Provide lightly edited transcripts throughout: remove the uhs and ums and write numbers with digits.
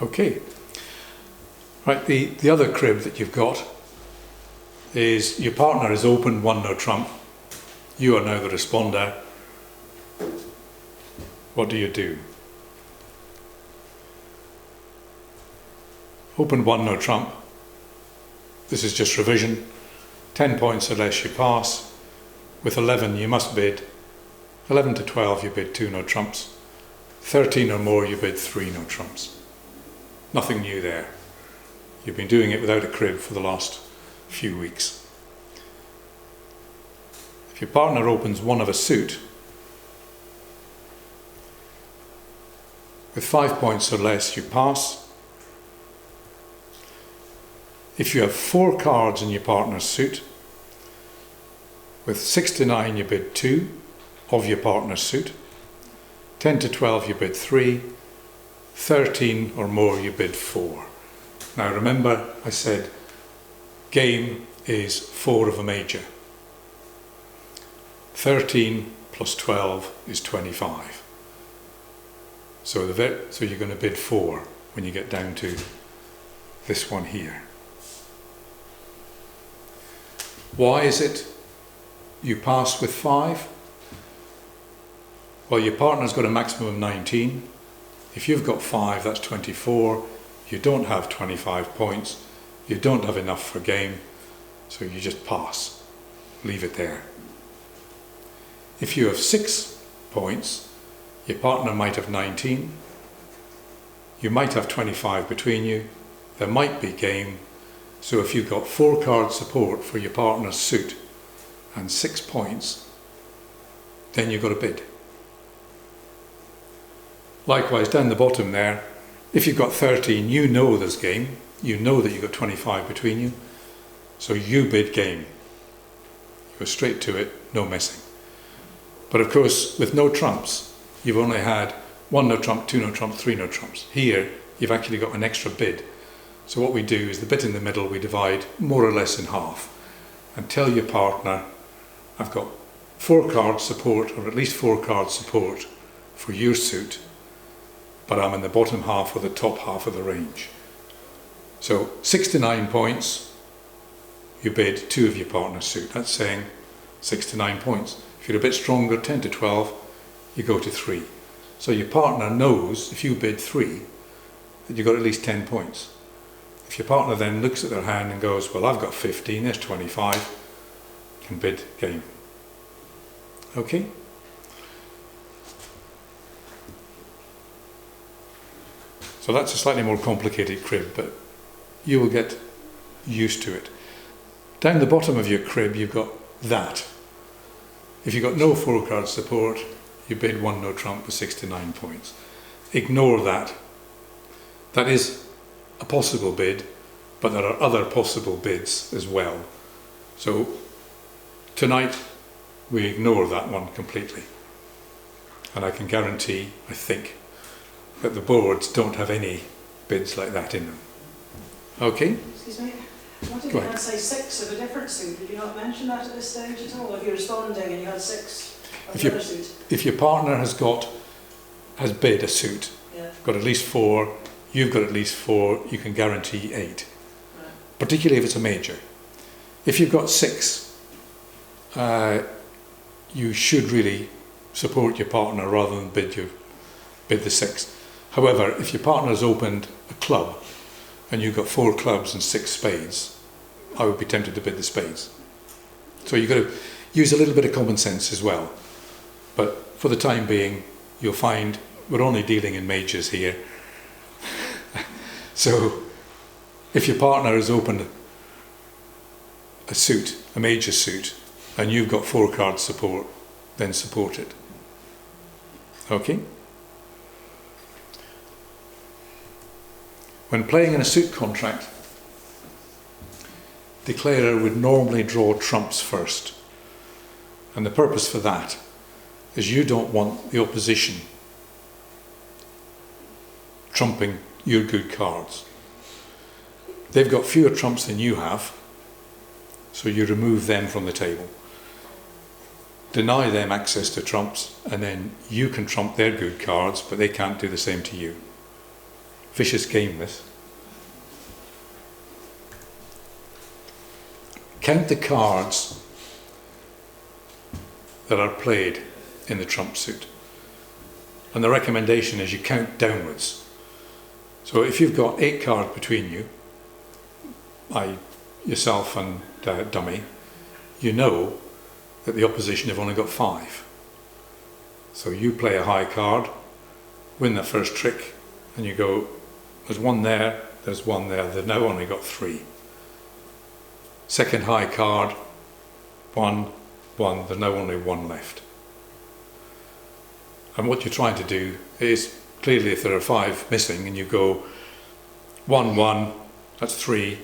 Okay. Right, the other crib that you've got is your partner has opened 1 no trump. You are now the responder. What do? Open 1 no trump. This is just revision. 10 points or less you pass. With 11 you must bid. 11 to 12 you bid 2 no trumps. 13 or more you bid 3 no trumps. Nothing new there. You've been doing it without a crib for the last few weeks. If your partner opens 1 of a suit, with 5 points or less you pass. If you have 4 cards in your partner's suit, with 6 to 9 you bid 2 of your partner's suit, 10 to 12 you bid 3, 13 or more you bid 4. Now remember I said game is 4 of a major. 13 plus 12 is 25. So you're going to bid 4 when you get down to this one here. Why is it you pass with 5? Well, your partner's got a maximum of 19. If you've got 5, that's 24. You don't have 25 points. You don't have enough for game, so you just pass. Leave it there. If you have 6 points, your partner might have 19. You might have 25 between you. There might be game. So if you've got 4 card support for your partner's suit and 6 points, then you've got a bid. Likewise, down the bottom there, if you've got 13, you know there's game. You know that you've got 25 between you. So you bid game. You go straight to it, no messing. But of course, with no trumps, you've only had 1 no trump, 2 no trump, 3 no trumps. Here, you've actually got an extra bid. So what we do is the bit in the middle we divide more or less in half and tell your partner, I've got 4 card support, or at least 4 card support for your suit, but I'm in the bottom half or the top half of the range. So 6 to 9 points, you bid 2 of your partner's suit. That's saying 6 to 9 points. If you're a bit stronger, 10 to 12, you go to 3. So your partner knows if you bid 3 that you've got at least 10 points. If your partner then looks at their hand and goes, well, I've got 15, there's 25, can bid game. Okay? So that's a slightly more complicated crib, but you will get used to it. Down the bottom of your crib, you've got that. If you've got no 4 card support, you bid 1 no trump with 6 to 9 points. Ignore that. That is a possible bid, but there are other possible bids as well. So tonight we ignore that one completely. And I can guarantee, I think, that the boards don't have any bids like that in them. Okay? Excuse me, what if you had, say, 6 of a different suit? Did you not mention that at this stage at all? If you're responding and you had 6 of another suit? If your partner has bid a suit, yeah, got at least 4, you've got at least 4, you can guarantee 8. right, Particularly if it's a major. If you've got 6, you should really support your partner rather than bid the 6. However, if your partner has opened a club and you've got 4 clubs and 6 spades, I would be tempted to bid the spades. So you've got to use a little bit of common sense as well. But for the time being, you'll find we're only dealing in majors here. So if your partner has opened a suit, a major suit, and you've got 4 card support, then support it. Okay? When playing in a suit contract, declarer would normally draw trumps first. And the purpose for that is you don't want the opposition trumping your good cards. They've got fewer trumps than you have, so you remove them from the table. Deny them access to trumps, and then you can trump their good cards, but they can't do the same to you. vicious game this. Count the cards that are played in the trump suit. And the recommendation is you count downwards. So if you've got 8 cards between you, yourself and dummy, you know that the opposition have only got 5. So you play a high card, win the first trick, and you go, there's 1 there, there's 1 there, they've now only got 3. Second high card, 1, 1, there's now only 1 left. And what you're trying to do is, clearly if there are 5 missing and you go 1, 1, that's 3,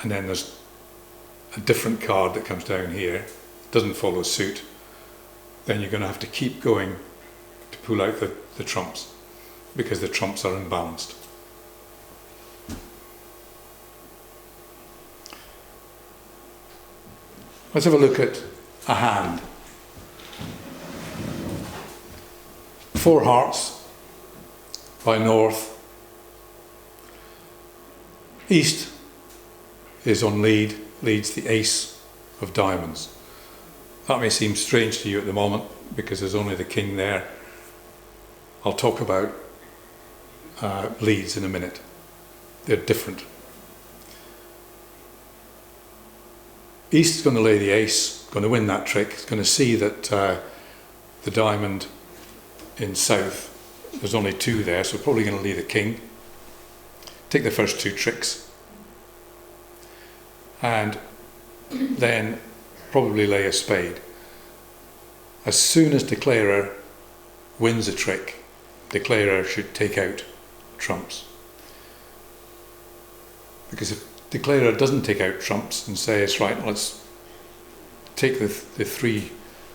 and then there's a different card that comes down here, doesn't follow suit, then you're going to have to keep going to pull out the trumps, because the trumps are unbalanced. Let's have a look at a hand. 4 hearts by North. East is on lead, leads the ace of diamonds. That may seem strange to you at the moment because there's only the king there. I'll talk about leads in a minute. They're different. East is going to lay the ace, going to win that trick. It's going to see that the diamond in South, there's only 2 there, so probably going to lay the king. Take the first 2 tricks. And then probably lay a spade. As soon as declarer wins a trick, declarer should take out trumps. Because if declarer doesn't take out trumps and says, right, let's take the 3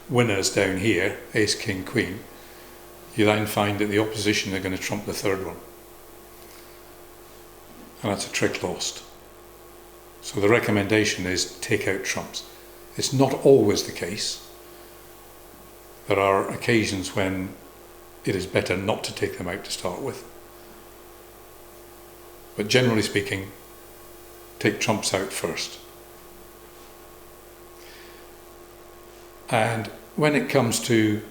winners down here, ace, king, queen, you then find that the opposition are going to trump the 3rd one. And that's a trick lost. So the recommendation is take out trumps. It's not always the case. There are occasions when it is better not to take them out to start with. But generally speaking, take trumps out first. And when it comes to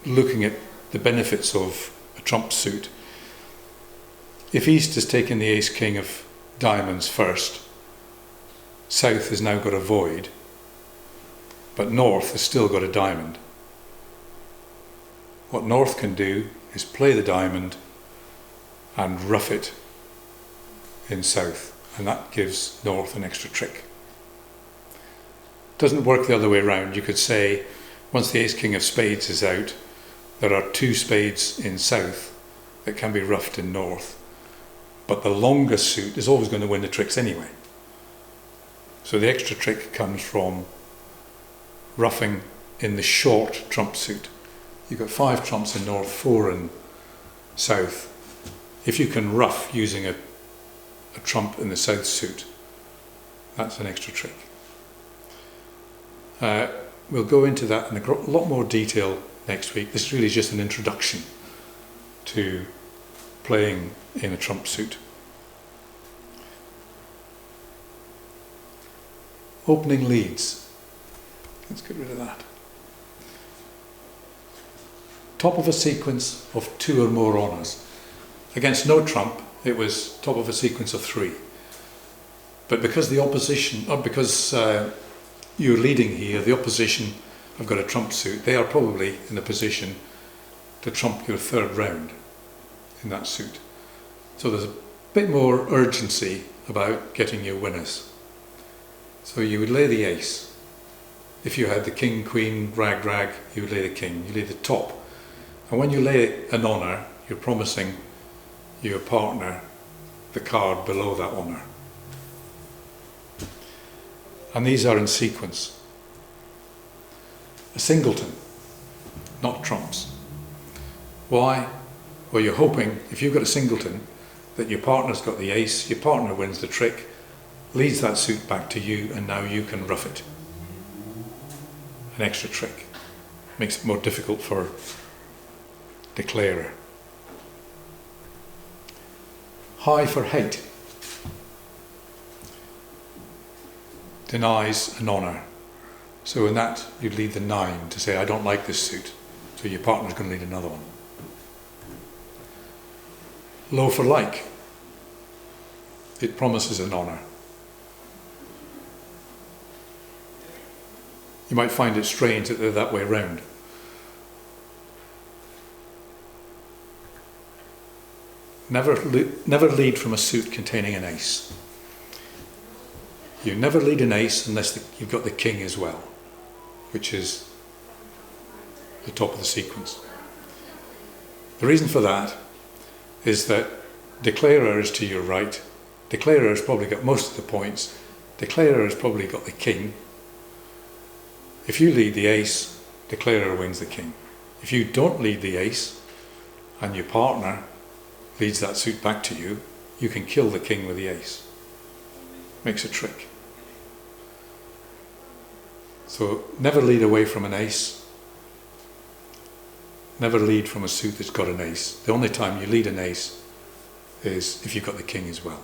looking at the benefits of a trump suit, if East has taken the ace king of diamonds first, South has now got a void, but North has still got a diamond. What North can do is play the diamond and rough it in South, and that gives North an extra trick. Doesn't work the other way around. You could say once the ace king of spades is out, there are 2 spades in South that can be roughed in North, but the longest suit is always going to win the tricks anyway. So the extra trick comes from roughing in the short trump suit. You've got 5 trumps in North, 4 in South. If you can rough using a trump in the South suit, that's an extra trick. We'll go into that in a lot more detail next week. This is really just an introduction to playing in a trump suit. Opening leads. Let's get rid of that. Top of a sequence of 2 or more honours. Against no trump, it was top of a sequence of 3. But because the opposition, or because you're leading here, the opposition have got a trump suit, they are probably in a position to trump your 3rd round in that suit. So there's a bit more urgency about getting your winners. So you would lay the ace. If you had the king, queen, rag, rag, you would lay the king, you lay the top. And when you lay an honour, you're promising your partner the card below that honour. And these are in sequence. A singleton, not trumps. Why? Well, you're hoping, if you've got a singleton, that your partner's got the ace, your partner wins the trick, leads that suit back to you, and now you can rough it. An extra trick. Makes it more difficult for declarer. High for hate. Denies an honour. So in that, you'd lead the 9 to say, I don't like this suit. So your partner's going to lead another one. Low for like. It promises an honour. You might find it strange that they're that way round. Never lead from a suit containing an ace. You never lead an ace unless you've got the king as well, which is the top of the sequence. The reason for that is that declarer is to your right. Declarer has probably got most of the points. Declarer has probably got the king. If you lead the ace, declarer wins the king. If you don't lead the ace and your partner leads that suit back to you, you can kill the king with the ace. Makes a trick. So never lead away from an ace. Never lead from a suit that's got an ace. The only time you lead an ace is if you've got the king as well.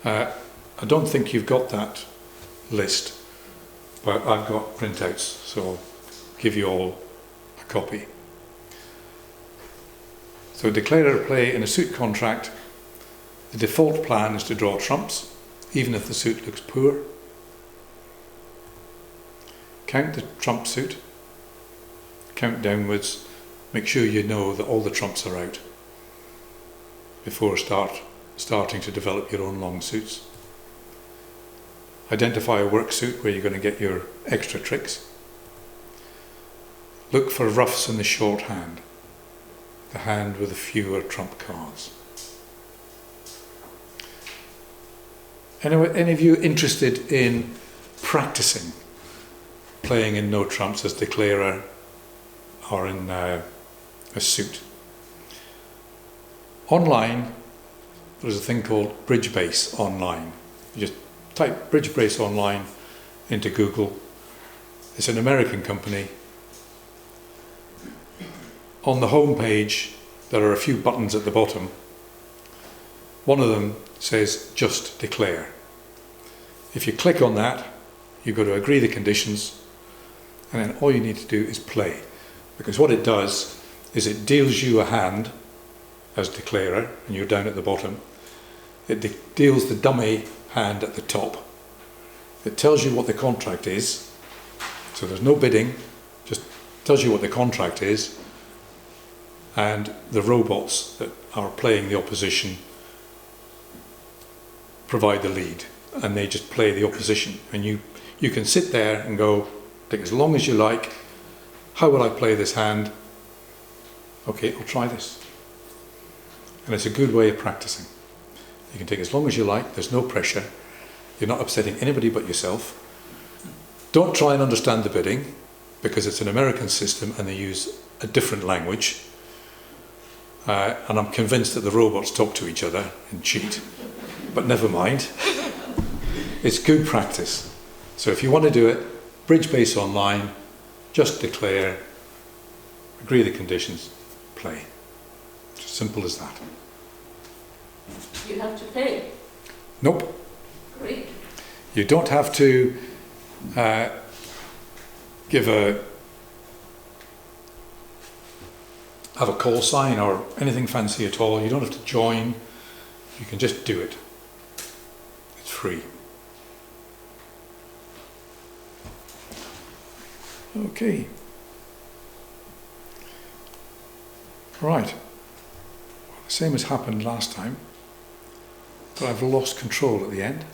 I don't think you've got that list, but I've got printouts, so I'll give you all a copy. So declarer play in a suit contract, the default plan is to draw trumps, even if the suit looks poor. Count the trump suit, count downwards, make sure you know that all the trumps are out before starting to develop your own long suits. Identify a work suit where you're going to get your extra tricks. Look for roughs in the short hand, the hand with the fewer trump cards. Anyway, any of you interested in practicing playing in no trumps as declarer or in a suit? Online, there's a thing called Bridgebase Online. You just type Bridgebase Online into Google. It's an American company. On the home page, there are a few buttons at the bottom. One of them says just declare. If you click on that, you've got to agree the conditions, and then all you need to do is play. Because what it does is it deals you a hand as declarer, and you're down at the bottom. It deals the dummy hand at the top. It tells you what the contract is, so there's no bidding, just tells you what the contract is, and the robots that are playing the opposition provide the lead, and they just play the opposition, and you can sit there and go, take as long as you like. How will I play this hand? Okay, I'll try this. And it's a good way of practicing. You can take as long as you like, there's no pressure, you're not upsetting anybody but yourself. Don't try and understand the bidding, because it's an American system and they use a different language. And I'm convinced that the robots talk to each other and cheat, but never mind. It's good practice. So if you want to do it, Bridgebase Online, just declare, agree the conditions, play. It's as simple as that. You have to pay. Nope. Great. You don't have to have a call sign or anything fancy at all. You don't have to join. You can just do it. It's free. Okay. Right. The same as happened last time, but I've lost control at the end.